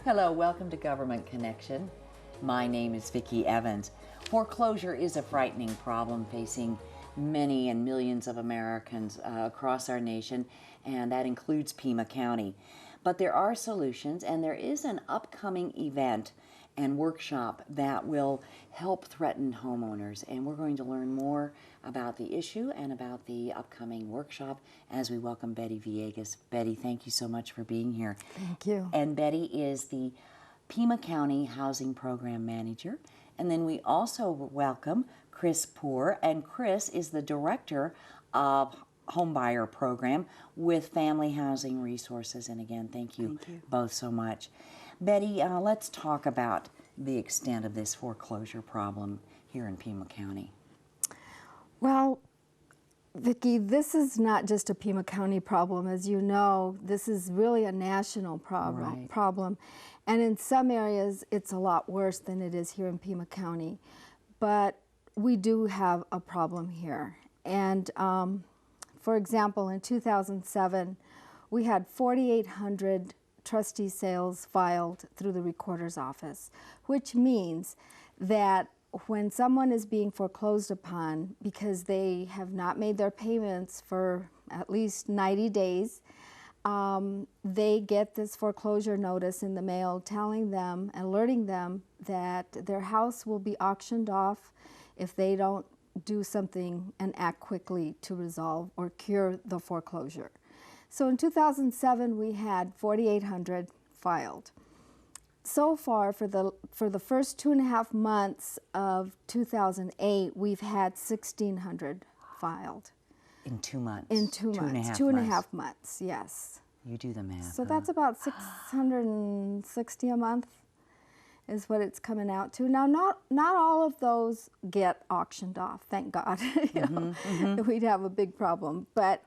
Hello, welcome to Government Connection. My name is Vicki Evans. Foreclosure is a frightening problem facing many and millions of Americans across our nation, and that includes Pima County. But there are solutions, and there is an upcoming event and workshop that will help threatened homeowners, and we're going to learn more about the issue and about the upcoming workshop as we welcome Betty Villegas. Betty, thank you so much for being here. Thank you. And Betty is the Pima County Housing Program Manager. And then we also welcome Chris Poor, and Chris is the Director of Homebuyer Program with Family Housing Resources. And again, thank you both so much. Betty, let's talk about the extent of this foreclosure problem here in Pima County. Well, Vicki, this is not just a Pima County problem. As you know, this is really a national problem. And in some areas, it's a lot worse than it is here in Pima County. But we do have a problem here. And for example, in 2007, we had 4,800 trustee sales filed through the recorder's office, which means that when someone is being foreclosed upon because they have not made their payments for at least 90 days, they get this foreclosure notice in the mail telling them, alerting them that their house will be auctioned off if they don't do something and act quickly to resolve or cure the foreclosure. So in 2007, we had 4,800 filed. So far, for the first 2.5 months of 2008, we've had 1,600 filed. In 2 months? In 2 months. 2.5 months, yes. You do the math. So that's about 660 a month is what it's coming out to. Now, not all of those get auctioned off, thank God. We'd have a big problem. But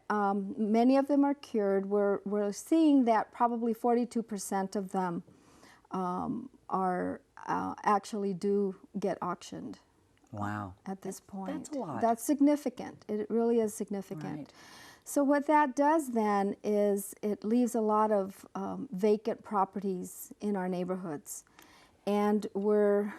many of them are cured. We're seeing that probably 42% of them are actually do get auctioned. Wow. At this point. That's a lot. That's significant. It really is significant. Right. So what that does then is it leaves a lot of vacant properties in our neighborhoods. And we're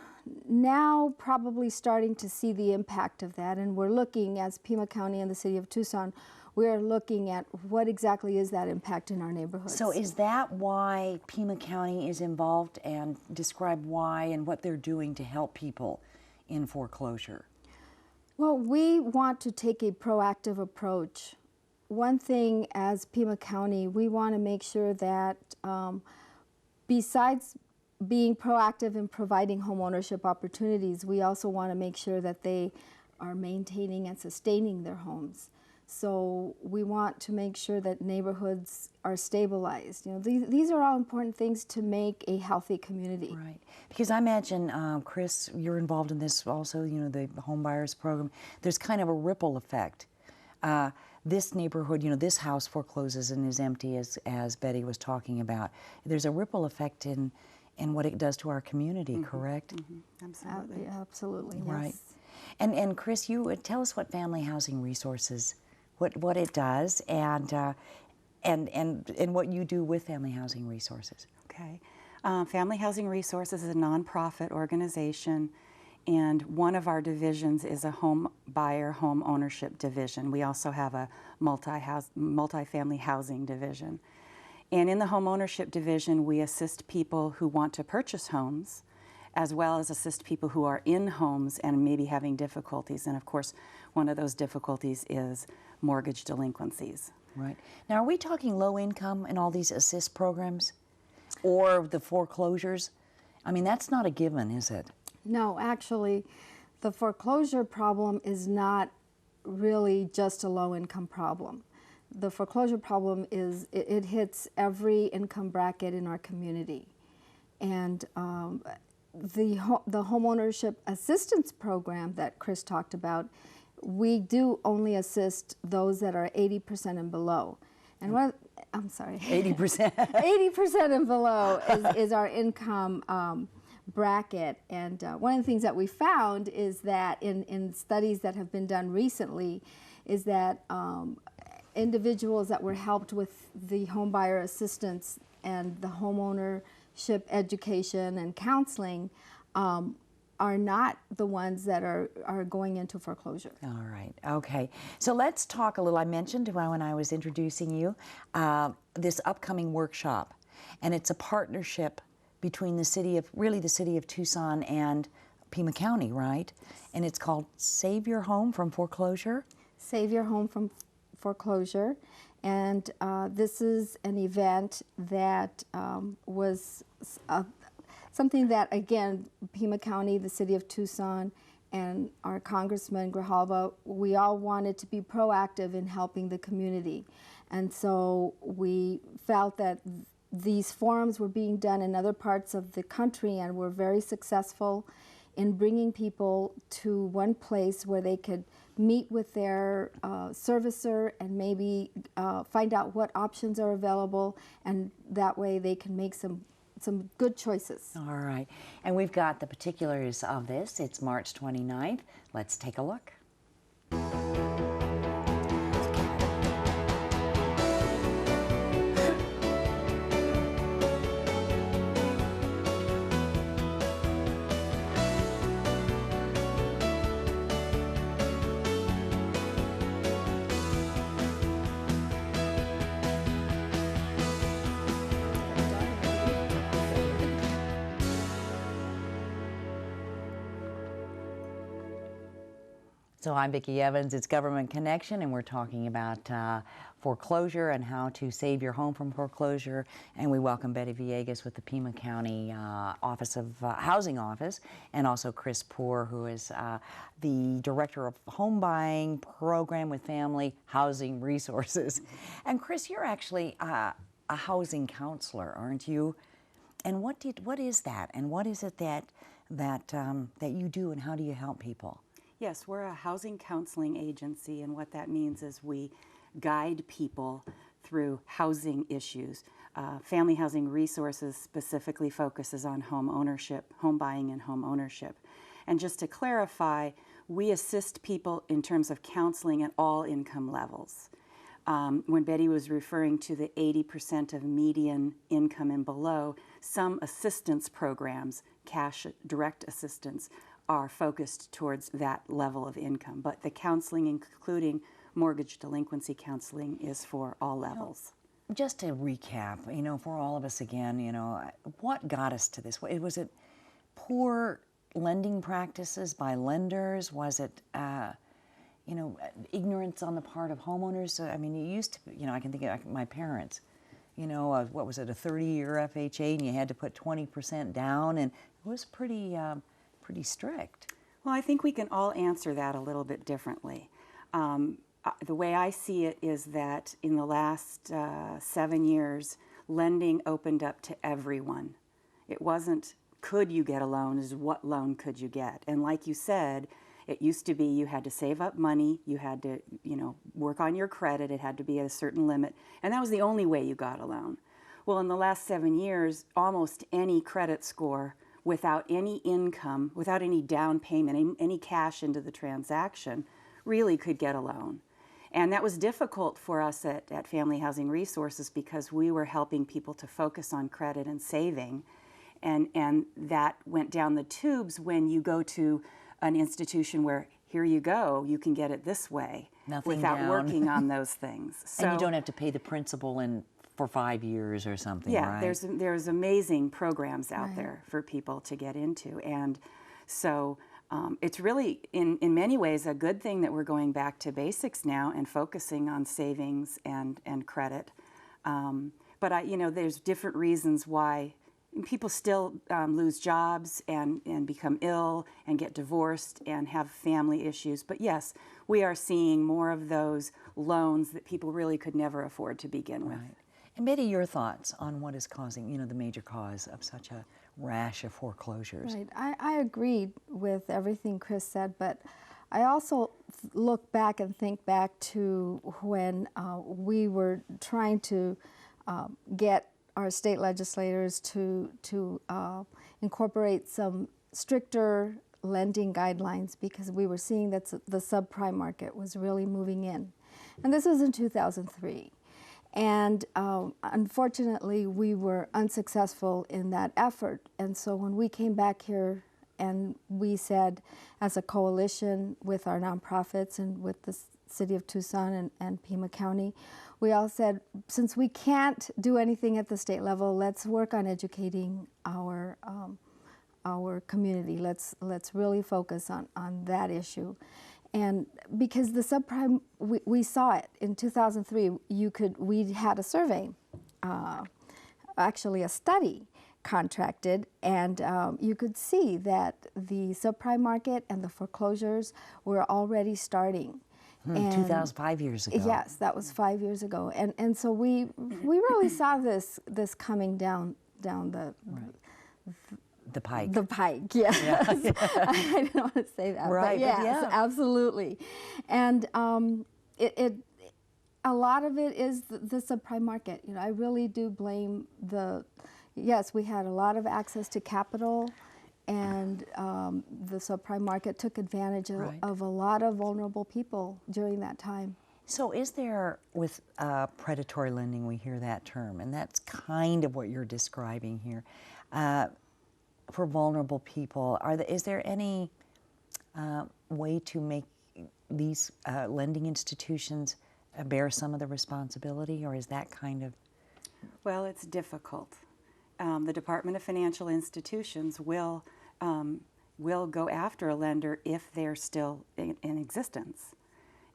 now probably starting to see the impact of that. And we're looking, as Pima County and the City of Tucson, we're looking at what exactly is that impact in our neighborhoods. So is that why Pima County is involved, and describe why and what they're doing to help people in foreclosure? Well, we want to take a proactive approach. One thing as Pima County, we want to make sure that besides being proactive in providing homeownership opportunities, we also want to make sure that they are maintaining and sustaining their homes. So we want to make sure that neighborhoods are stabilized. You know, these are all important things to make a healthy community. Right. Because I imagine, Chris, you're involved in this also, you know, the home buyers program. There's kind of a ripple effect. This neighborhood, you know, this house forecloses and is empty, as Betty was talking about. There's a ripple effect in what it does to our community, correct? Absolutely. Absolutely, yes. Right. And Chris, you tell us what Family Housing Resources, what it does, and what you do with Family Housing Resources. Okay. Family Housing Resources is a nonprofit organization, and one of our divisions is a home buyer, home ownership division. We also have a multi-family housing division. And in the home ownership division, we assist people who want to purchase homes, as well as assist people who are in homes and maybe having difficulties. And of course, one of those difficulties is mortgage delinquencies. Right. Now, are we talking low income in all these assist programs, or the foreclosures? I mean, that's not a given, is it? No, actually, the foreclosure problem is not really just a low-income problem. the foreclosure problem is it hits every income bracket in our community. And the homeownership assistance program that Chris talked about, we do only assist those that are 80% and below. And what, I'm sorry. 80%. 80% and below is our income bracket. And one of the things that we found is that in studies that have been done recently is that individuals that were helped with the home buyer assistance and the homeownership education and counseling are not the ones that are going into foreclosure. All right, okay. So let's talk a little, I mentioned when I was introducing you, this upcoming workshop. And it's a partnership between the city of Tucson and Pima County, right? And it's called Save Your Home from Foreclosure? Save Your Home from Foreclosure. And this is an event that was something that, again, Pima County, the city of Tucson, and our Congressman Grijalva, we all wanted to be proactive in helping the community. And so we felt that these forums were being done in other parts of the country and were very successful in bringing people to one place where they could meet with their servicer and maybe find out what options are available, and that way they can make some good choices. All right, and we've got the particulars of this. It's March 29th. Let's take a look. So I'm Vicki Evans, it's Government Connection, and we're talking about foreclosure and how to save your home from foreclosure. And we welcome Betty Villegas with the Pima County Office of Housing Office, and also Chris Poor, who is the Director of Home Buying Program with Family Housing Resources. And Chris, you're actually a housing counselor, aren't you? And what is that? And what is it that you do, and how do you help people? Yes, we're a housing counseling agency, and what that means is we guide people through housing issues. Family Housing Resources specifically focuses on home ownership, home buying and home ownership. And just to clarify, we assist people in terms of counseling at all income levels. When Betty was referring to the 80% of median income and below, some assistance programs, cash direct assistance, are focused towards that level of income. But the counseling, including mortgage delinquency counseling, is for all levels. Just to recap, for all of us again, what got us to this? Was it poor lending practices by lenders? Was it, ignorance on the part of homeowners? I mean, it used to, I can think of my parents, what was it, a 30-year FHA, and you had to put 20% down, and it was pretty strict. Well, I think we can all answer that a little bit differently. The way I see it is that in the last 7 years, lending opened up to everyone. It wasn't, could you get a loan, is what loan could you get? And like you said, it used to be you had to save up money, you had to, work on your credit, it had to be at a certain limit, and that was the only way you got a loan. Well, in the last 7 years, almost any credit score without any income, without any down payment, any cash into the transaction, really could get a loan. And that was difficult for us at Family Housing Resources because we were helping people to focus on credit and saving. And that went down the tubes when you go to an institution where, here you go, you can get it this way. Nothing without down. Working on those things. So, and you don't have to pay the principal for 5 years or something, yeah, right? there's amazing programs out Right. there for people to get into. And so it's really, in many ways, a good thing that we're going back to basics now and focusing on savings and credit. But there's different reasons why people still lose jobs and become ill and get divorced and have family issues. But yes, we are seeing more of those loans that people really could never afford to begin with. Right. And Betty, your thoughts on what is causing, the major cause of such a rash of foreclosures? Right. I agree with everything Chris said, but I also look back and think back to when we were trying to get our state legislators to incorporate some stricter lending guidelines, because we were seeing that the subprime market was really moving in. And this was in 2003. And unfortunately, we were unsuccessful in that effort. And so when we came back here and we said, as a coalition with our nonprofits and with the city of Tucson and Pima County, we all said, since we can't do anything at the state level, let's work on educating our community. Let's really focus on that issue. And because the subprime, we saw it in 2003. We had a survey, actually a study contracted, and you could see that the subprime market and the foreclosures were already starting. 2005 years ago. Yes, that was 5 years ago, and so we really saw this coming down the pike. The pike, yes. Yeah. I didn't want to say that, right? But yes, yeah, absolutely. And a lot of it is the subprime market. I really do blame yes, we had a lot of access to capital, and the subprime market took advantage of a lot of vulnerable people during that time. So is there, with predatory lending, we hear that term, and that's kind of what you're describing here. For vulnerable people, is there any way to make these lending institutions bear some of the responsibility, or is that kind of? Well, it's difficult. The Department of Financial Institutions will go after a lender if they're still in existence.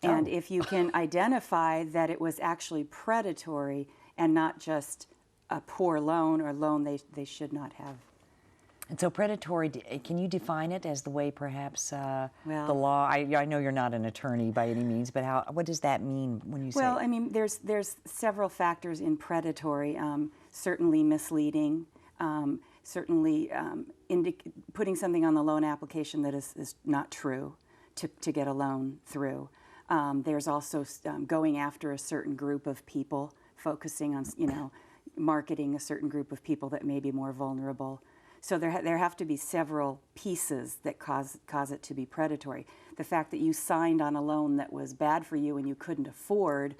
And if you can identify that it was actually predatory and not just a poor loan or a loan they should not have. And so predatory, can you define it as the way perhaps the law, I know you're not an attorney by any means, but what does that mean when you say? Well, I mean, there's several factors in predatory, certainly misleading, certainly putting something on the loan application that is not true to get a loan through. There's also going after a certain group of people, focusing on, marketing a certain group of people that may be more vulnerable. So there have to be several pieces that cause it to be predatory. The fact that you signed on a loan that was bad for you and you couldn't afford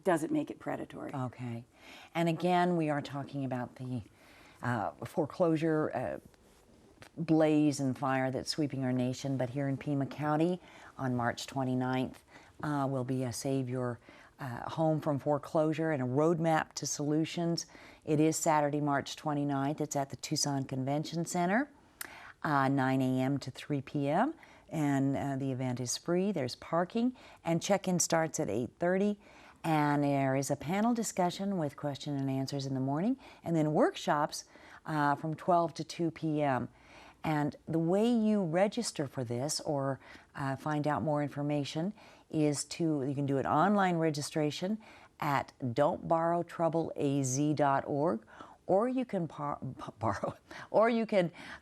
doesn't make it predatory. Okay. And again, we are talking about the foreclosure blaze and fire that's sweeping our nation, but here in Pima County on March 29th will be a Save Your Home from Foreclosure and a roadmap to solutions. It is Saturday, March 29th. It's at the Tucson Convention Center, 9 a.m. to 3 p.m. And the event is free. There's parking, and check-in starts at 8:30. And there is a panel discussion with question and answers in the morning, and then workshops from 12 to 2 p.m. And the way you register for this or find out more information is you can do an online registration at don'tborrowtroubleaz.org, or you can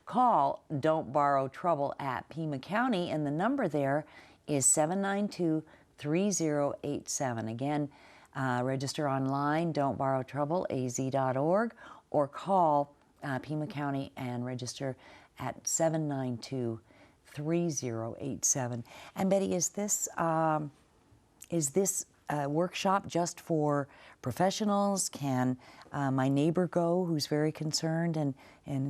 call Don't Borrow Trouble at Pima County, and the number there is 792-3087. Again, register online, don'tborrowtroubleaz.org, or call Pima County and register at 792-3087. And Betty, is this workshop just for professionals? Can my neighbor go who's very concerned and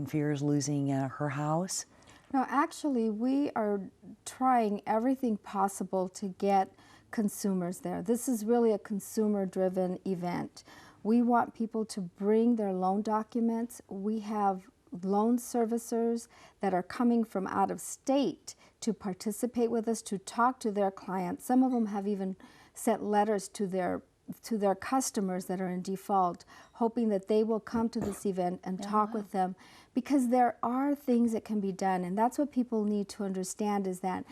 fears losing her house? No, actually, we are trying everything possible to get consumers there. This is really a consumer-driven event. We want people to bring their loan documents. We have loan servicers that are coming from out of state to participate with us, to talk to their clients. Some of them have even sent letters to their to their customers that are in default, hoping that they will come to this event and talk with them, because there are things that can be done, and that's what people need to understand, is that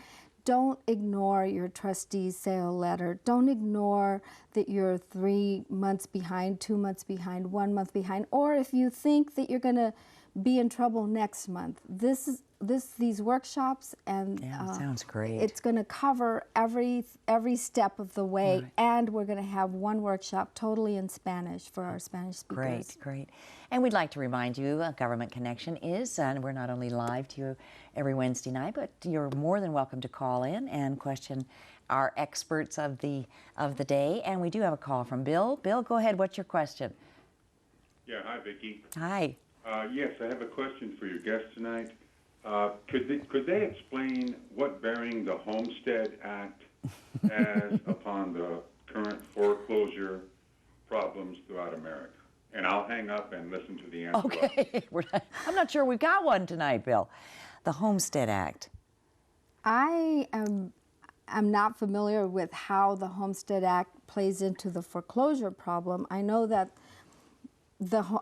don't ignore your trustee's sale letter. Don't ignore that you're 3 months behind, 2 months behind, 1 month behind, or if you think that you're going to be in trouble next month. These workshops, and sounds great. It's going to cover every step of the way, and we're going to have one workshop totally in Spanish for our Spanish speakers. Great, great. And we'd like to remind you, Government Connection is, and we're not only live to you every Wednesday night, but you're more than welcome to call in and question our experts of the day. And we do have a call from Bill. Bill, go ahead. What's your question? Yeah, hi, Vicki. Hi. Yes, I have a question for your guest tonight. Could they explain what bearing the Homestead Act has upon the current foreclosure problems throughout America? And I'll hang up and listen to the answer. Okay. I'm not sure we've got one tonight, Bill. The Homestead Act. I am not familiar with how the Homestead Act plays into the foreclosure problem. I know that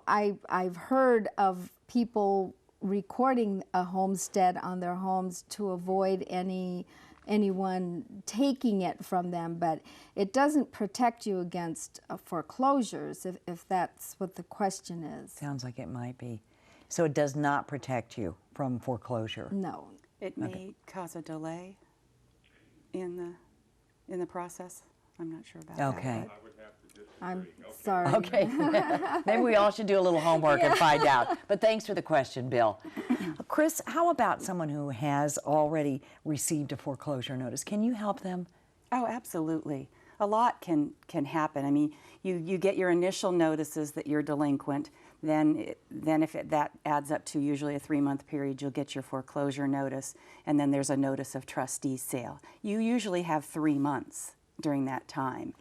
I've heard of people recording a homestead on their homes to avoid anyone taking it from them, but it doesn't protect you against foreclosures, if that's what the question is. Sounds like it might be. So it does not protect you from foreclosure? No. It may cause a delay in the process. I'm not sure about that. Okay. I'm sorry. Okay. Maybe we all should do a little homework and find out. But thanks for the question, Bill. Chris, how about someone who has already received a foreclosure notice? Can you help them? Oh, absolutely. A lot can happen. I mean, you get your initial notices that you're delinquent. Then if that adds up to usually a 3-month period, you'll get your foreclosure notice, and then there's a notice of trustee sale. You usually have 3 months during that time.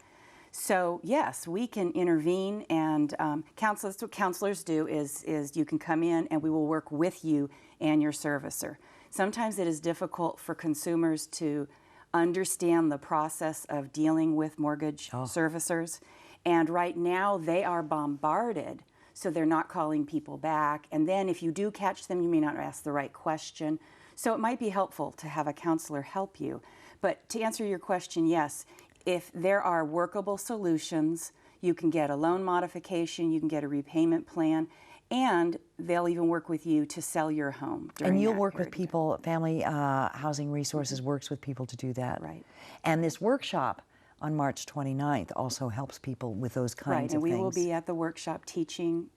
So yes, we can intervene, and what counselors do is you can come in and we will work with you and your servicer. Sometimes it is difficult for consumers to understand the process of dealing with mortgage servicers, and right now they are bombarded, so they're not calling people back, and then if you do catch them, you may not ask the right question. So it might be helpful to have a counselor help you. But to answer your question, yes, if there are workable solutions, you can get a loan modification, you can get a repayment plan, and they'll even work with you to sell your home. And you'll work with people, Family Housing Resources works with people to do that. Right. And this workshop on March 29th also helps people with those kinds of things. Right, and we will be at the workshop teaching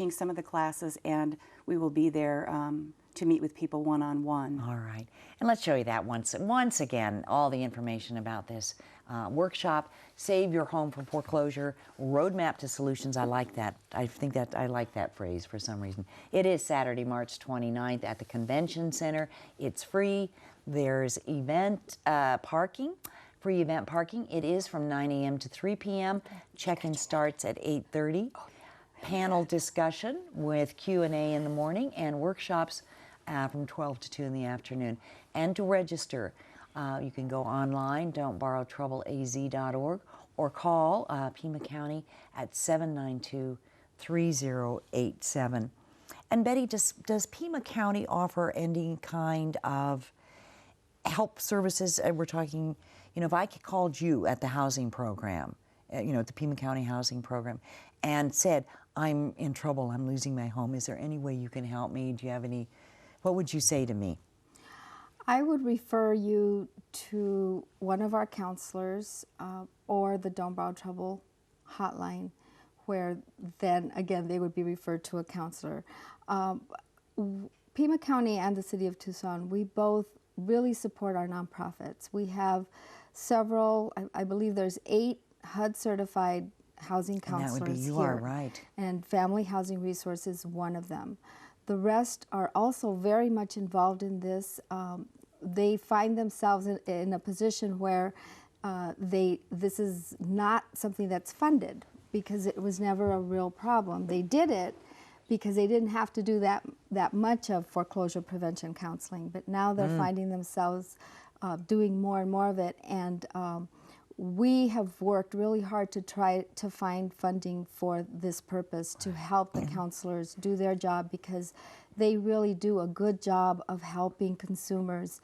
some of the classes, and we will be there to meet with people one-on-one. All right. And let's show you that once again, all the information about this workshop, Save Your Home from Foreclosure, Roadmap to Solutions. I like that. I like that phrase for some reason. It is Saturday, March 29th at the Convention Center. It's free. There's event parking. Free event parking. It is from 9 a.m. to 3 p.m. Check-in starts at 8:30. Panel discussion with Q&A in the morning, and workshops from 12 to 2 in the afternoon. And to register, you can go online, don'tborrowtroubleaz.org, or call Pima County at 792-3087. And Betty, does Pima County offer any kind of help services? We're talking, if I called you at the housing program, at the Pima County Housing Program, and said, I'm in trouble, I'm losing my home, is there any way you can help me? Do you have any, what would you say to me? I would refer you to one of our counselors or the Don't Borrow Trouble hotline, where then again they would be referred to a counselor. Pima County and the City of Tucson, we both really support our nonprofits. We have several, I believe there's 8 HUD certified housing counselors and that would be, you here. are right. And Family Housing Resources is one of them. The rest are also very much involved in this. They find themselves in a position where this is not something that's funded because it was never a real problem. They did it because they didn't have to do that much of foreclosure prevention counseling, but now they're finding themselves doing more and more of it. And we have worked really hard to try to find funding for this purpose, to help the counselors do their job, because they really do a good job of helping consumers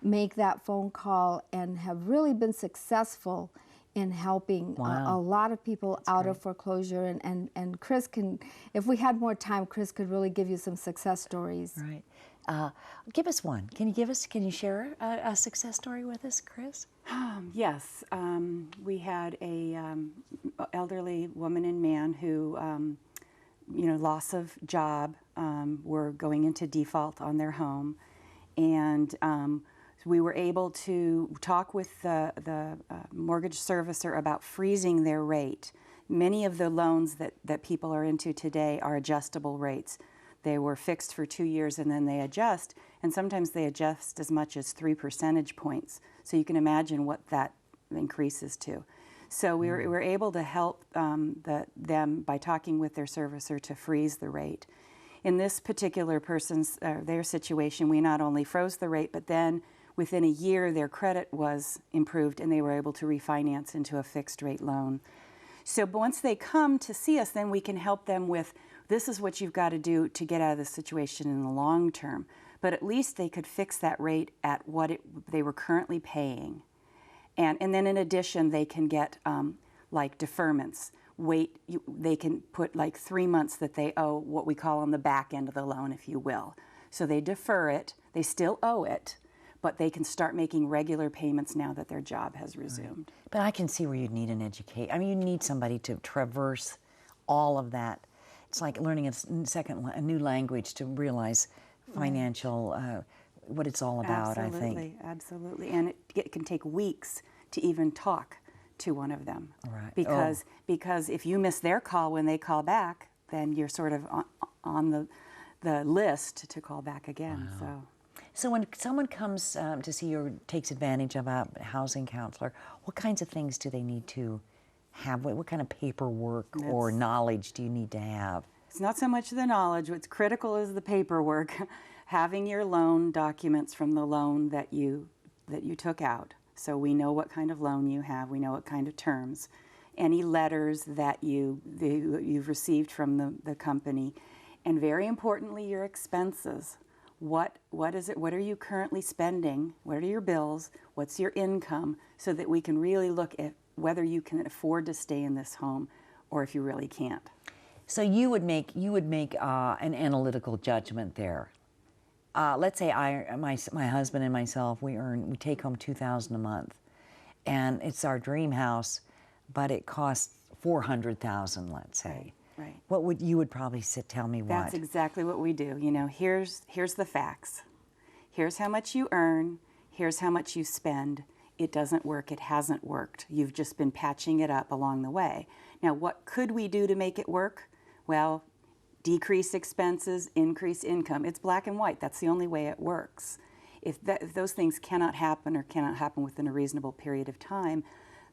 make that phone call and have really been successful in helping a lot of people out of foreclosure. And Chris can, if we had more time, Chris could really give you some success stories. Right. Give us one. Can you share a success story with us, Chris? Yes. We had a elderly woman and man who, loss of job, were going into default on their home. And we were able to talk with the mortgage servicer about freezing their rate. Many of the loans that people are into today are adjustable rates. They were fixed for 2 years and then they adjust, and sometimes they adjust as much as 3 percentage points. So you can imagine what that increases to. So we were able to help them by talking with their servicer to freeze the rate. In this particular person's, their situation, we not only froze the rate, but then within a year their credit was improved and they were able to refinance into a fixed rate loan. So once they come to see us, then we can help them with, this is what you've got to do to get out of the situation in the long term. But at least they could fix that rate at what they were currently paying. And then in addition, they can get like deferments. They can put like 3 months that they owe, what we call on the back end of the loan, if you will. So they defer it, they still owe it, but they can start making regular payments now that their job has resumed. Right. But I can see where you'd need an educator. I mean, you need somebody to traverse all of that. It's like learning a new language to realize financial, what it's all about, I think. Absolutely. And it can take weeks to even talk to one of them. Right. Because if you miss their call when they call back, then you're sort of on the list to call back again. Wow. So when someone comes to see you or takes advantage of a housing counselor, what kinds of things do they need to have? What kind of paperwork or knowledge do you need to have? It's not so much the knowledge. What's critical is the paperwork. Having your loan documents from the loan that you took out. So we know what kind of loan you have. We know what kind of terms. Any letters that you've received from the company. And very importantly, your expenses. What is it? What are you currently spending? What are your bills? What's your income? So that we can really look at whether you can afford to stay in this home or if you really can't. So you would make an analytical judgment there. Let's say my husband and myself, we take home $2,000 a month, and it's our dream house, but it costs $400,000, let's say. Right. What you would probably tell me what? That's exactly what we do. You know, here's the facts. Here's how much you earn. Here's how much you spend. It doesn't work. It hasn't worked. You've just been patching it up along the way. Now, what could we do to make it work? Well, decrease expenses, increase income. It's black and white. That's the only way it works. If those things cannot happen or cannot happen within a reasonable period of time,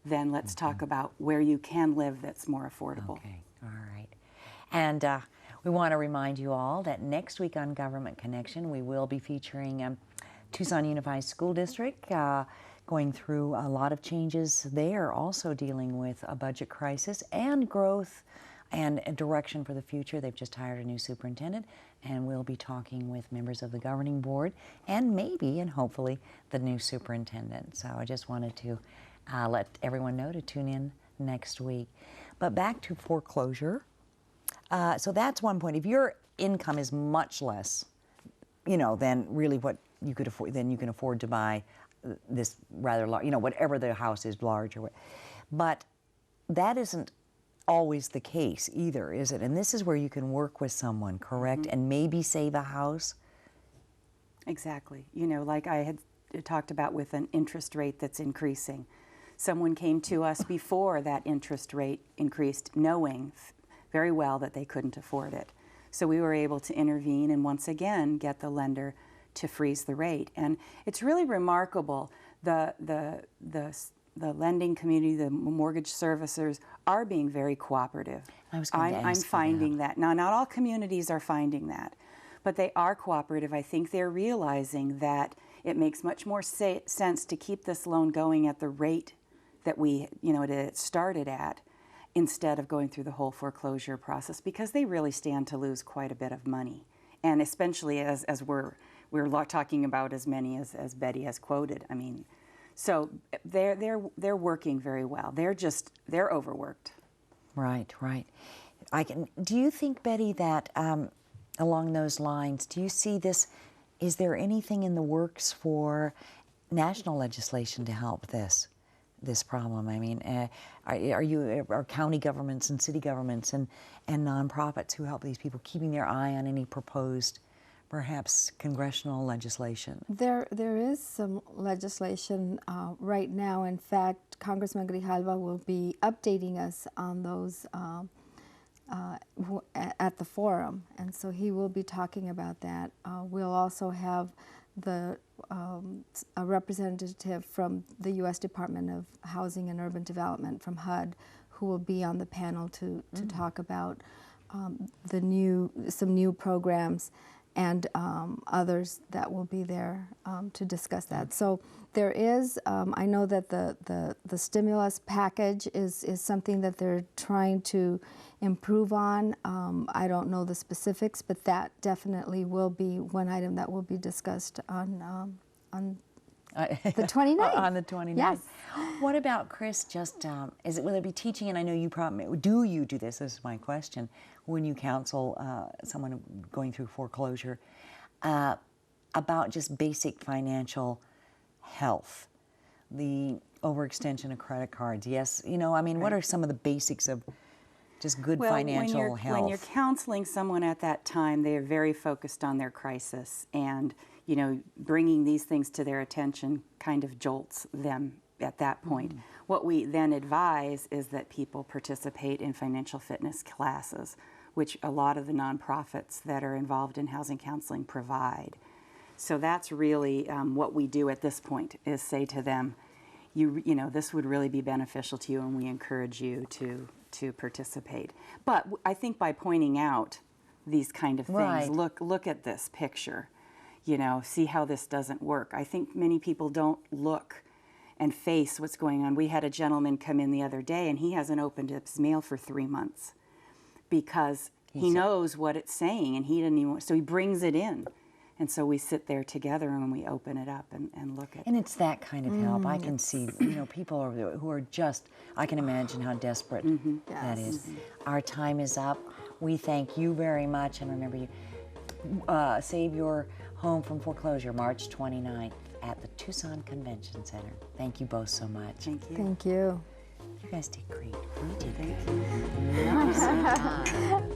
then let's talk about where you can live that's more affordable. Okay, all right. And we want to remind you all that next week on Government Connection, we will be featuring Tucson Unified School District, going through a lot of changes there, also dealing with a budget crisis and growth and a direction for the future. They've just hired a new superintendent, and we'll be talking with members of the governing board and maybe and hopefully the new superintendent. So I just wanted to let everyone know to tune in next week. But back to foreclosure. So that's one point. If your income is much less, than really what you could afford, then you can afford to buy this rather large, whatever the house is large or what. But that isn't always the case either, is it? And this is where you can work with someone, correct? Mm-hmm. And maybe save a house? Exactly. Like I had talked about with an interest rate that's increasing. Someone came to us before that interest rate increased, knowing very well that they couldn't afford it. So we were able to intervene and once again get the lender to freeze the rate. And it's really remarkable. The lending community, the mortgage servicers are being very cooperative. I'm finding that. Now, not all communities are finding that, but they are cooperative. I think they're realizing that it makes much more sense to keep this loan going at the rate that we, that it started at, instead of going through the whole foreclosure process, because they really stand to lose quite a bit of money. And especially as we're talking about as many as Betty has quoted. I mean, so they're working very well. They're overworked. Right, right. Do you think, Betty, that along those lines, do you see this, is there anything in the works for national legislation to help this problem? I mean, are county governments and city governments and nonprofits who help these people keeping their eye on any proposed, perhaps, congressional legislation? There is some legislation right now. In fact, Congressman Grijalva will be updating us on those at the forum, and so he will be talking about that. We'll also have a representative from the U.S. Department of Housing and Urban Development, from HUD, who will be on the panel to talk about some new programs, and others that will be there to discuss that. So there is, I know that the stimulus package is something that they're trying to improve on. I don't know the specifics, but that definitely will be one item that will be discussed on the 29th. On the 29th. Yes. What about, Chris, just, will there be teaching, and I know you probably, do you do this is my question, when you counsel someone going through foreclosure, about just basic financial health, the overextension of credit cards? Yes, I mean, what are some of the basics of just good financial health? When you're counseling someone at that time, they are very focused on their crisis, and bringing these things to their attention kind of jolts them at that point. Mm-hmm. What we then advise is that people participate in financial fitness classes, which a lot of the nonprofits that are involved in housing counseling provide. So that's really what we do at this point, is say to them, this would really be beneficial to you, and we encourage you to participate. But I think by pointing out these kind of things, right. Look at this picture, see how this doesn't work. I think many people don't look and face what's going on. We had a gentleman come in the other day, and he hasn't opened his mail for 3 months because he knows what it's saying, and he didn't even, so he brings it in. And so we sit there together and we open it up and look at it. And it's that kind of help. I can see, people who are just, I can imagine how desperate that is. Mm-hmm. Our time is up. We thank you very much. And remember, you Save Your Home from Foreclosure, March 29th at the Tucson Convention Center. Thank you both so much. Thank you. Thank you. You guys did great. Thank you. Nice.